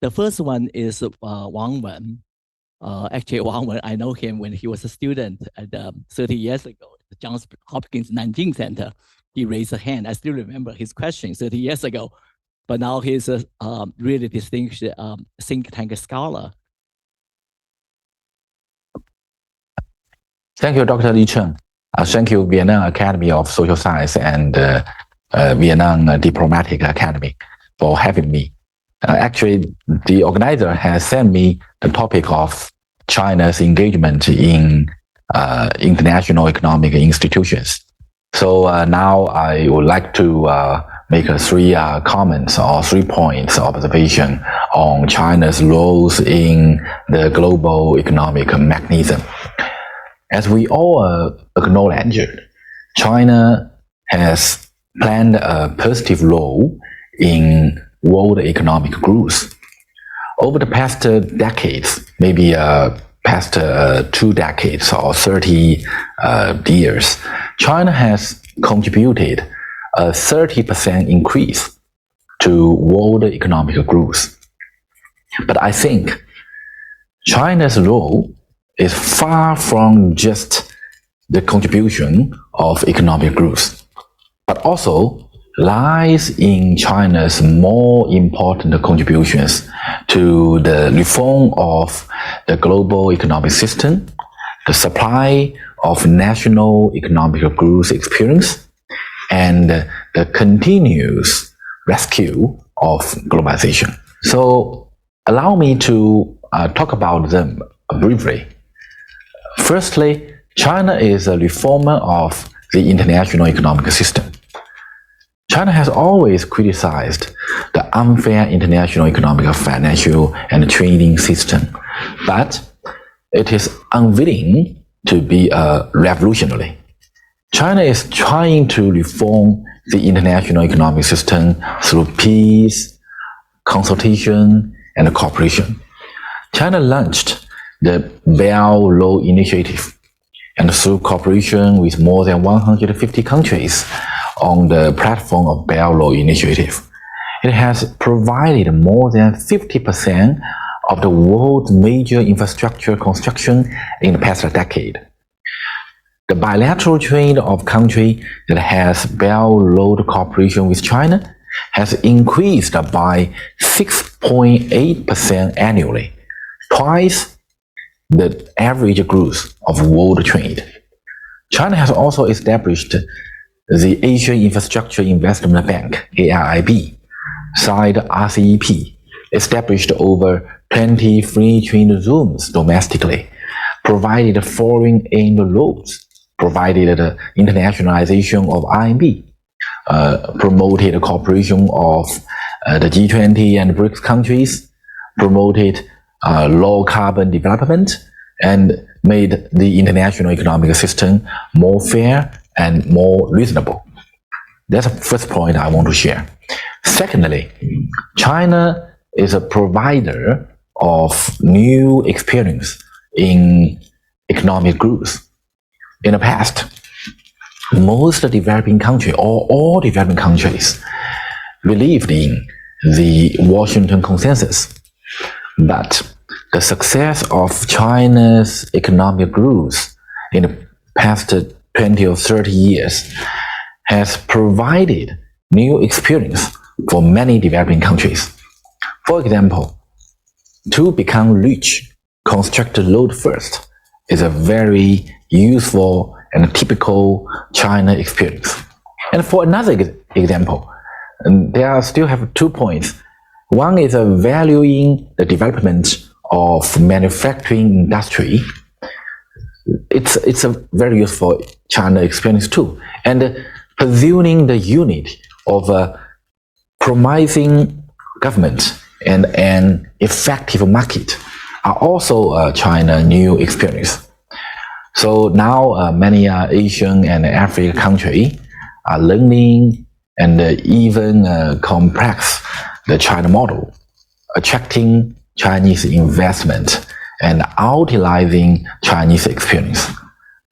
The first one is Wang Wen. Actually, Wang Wen, I know him when he was a student at 30 years ago at the Johns Hopkins Nanjing Center. He raised a hand. I still remember his question 30 years ago. But now he's a really distinguished think tank scholar. Thank you, Dr. Li Cheng. Thank you, Vietnam Academy of Social Science and Vietnam Diplomatic Academy for having me. Actually, the organizer has sent me the topic of China's engagement in international economic institutions. So now I would like to make three comments or 3 points observation on China's roles in the global economic mechanism. As we all acknowledge, China has played a positive role in world economic growth. Over the past decades, maybe past 2 decades or 30 years, China has contributed a 30% increase to world economic growth. But I think China's role is far from just the contribution of economic growth, but also lies in China's more important contributions to the reform of the global economic system, the supply of national economic growth experience, and the continuous rescue of globalization. So allow me to talk about them briefly. Firstly, China is a reformer of the international economic system. China has always criticized the unfair international economic, financial, and trading system, but it is unwilling to be revolutionary. China is trying to reform the international economic system through peace, consultation, and cooperation. China launched the Belt and Road Initiative, and through cooperation with more than 150 countries on the platform of Belt and Road Initiative, it has provided more than 50% of the world's major infrastructure construction in the past decade. The bilateral trade of countries that has Belt and Road cooperation with China has increased by 6.8% annually, twice the average growth of world trade. China has also established the Asian Infrastructure Investment Bank, AIIB, signed RCEP, established over 20 free trade zones domestically, provided foreign aid loans, provided the internationalization of RMB, promoted cooperation of the G20 and BRICS countries, promoted low carbon development, and made the international economic system more fair and more reasonable. That's the first point I want to share. Secondly, China is a provider of new experience in economic growth. In the past, most developing countries, or all developing countries, believed in the Washington Consensus. But the success of China's economic growth in the past 20 or 30 years has provided new experience for many developing countries. For example, to become rich, construct the road first is a very useful and typical China experience. And for another example, there still have 2 points. One is valuing the development of manufacturing industry. It's a very useful China experience too. And pursuing the unity of a promising government and an effective market are also China new experience. So now many Asian and African countries are learning and even complex the China model, attracting Chinese investment and utilizing Chinese experience.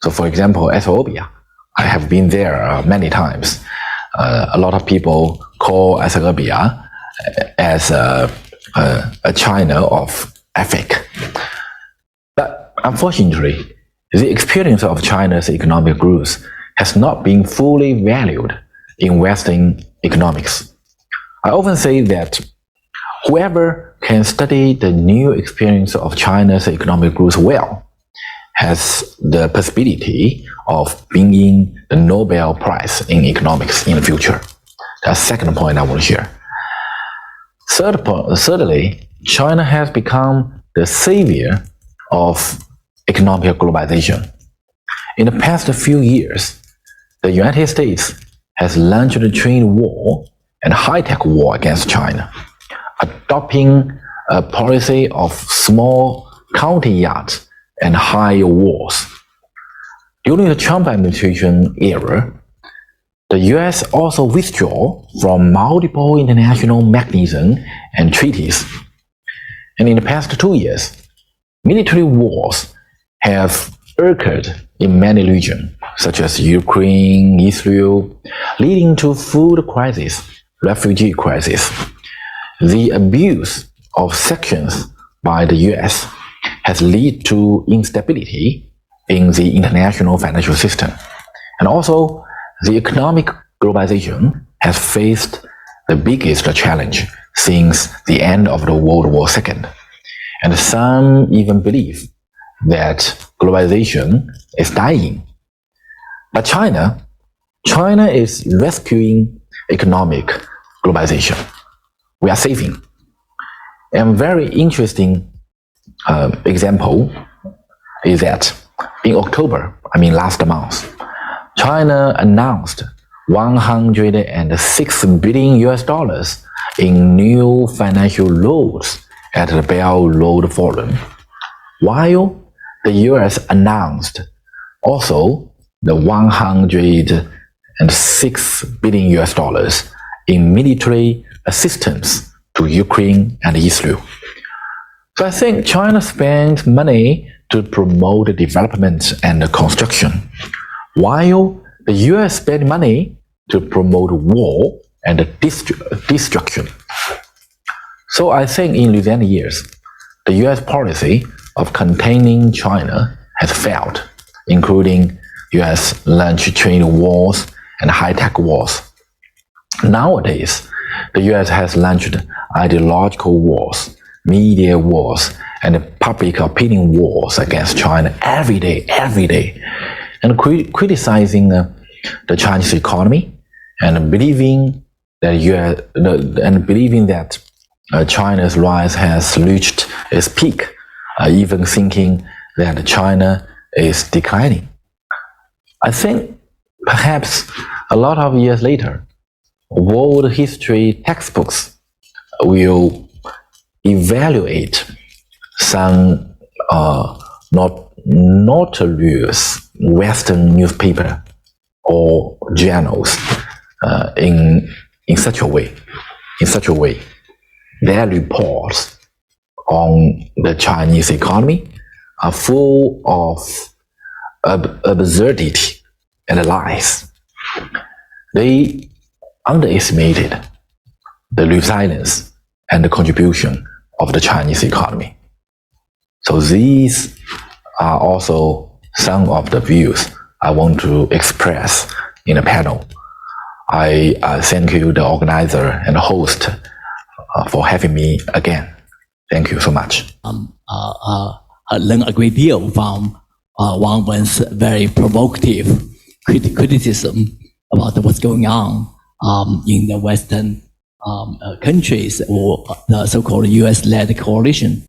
So for example, Ethiopia, I have been there many times. A lot of people call Ethiopia as a a China of ethic. But unfortunately, the experience of China's economic growth has not been fully valued in Western economics. I often say that whoever can study the new experience of China's economic growth well has the possibility of winning the Nobel Prize in economics in the future. That's the second point I want to share. Thirdly, China has become the savior of economic globalization. In the past few years, the United States has launched a trade war and high-tech war against China, adopting a policy of small counter-yachts and high wars. During the Trump administration era, the US also withdrew from multiple international mechanisms and treaties. And in the past 2 years, military wars have occurred in many regions, such as Ukraine, Israel, leading to food crisis, refugee crisis. The abuse of sanctions by the US has led to instability in the international financial system. And also, the economic globalization has faced the biggest challenge since the end of the World War II. And some even believe that globalization is dying. But China is rescuing economic globalization. We are saving. A very interesting example is that in October, last month, China announced $106 billion in new financial loans at the Belt Road Forum, while the US announced also the $106 billion in military assistance to Ukraine and Israel. So I think China spends money to promote development and construction, while the US spend money to promote war and destruction. So I think in recent years, the US policy of containing China has failed, including US launched trade wars and high-tech wars. Nowadays, the US has launched ideological wars, media wars, and public opinion wars against China every day, and criticizing the Chinese economy and believing that China's rise has reached its peak, even thinking that China is declining. I think perhaps a lot of years later, world history textbooks will evaluate some notorious Western newspaper or journals in such a way. Their reports on the Chinese economy are full of absurdity and lies. They underestimated the resilience and the contribution of the Chinese economy. So these are also some of the views I want to express in the panel. I thank you, the organizer and host, for having me again. Thank you so much. I learned a great deal from Wang Wen's very provocative criticism about what's going on in the Western countries or the so-called US-led coalition.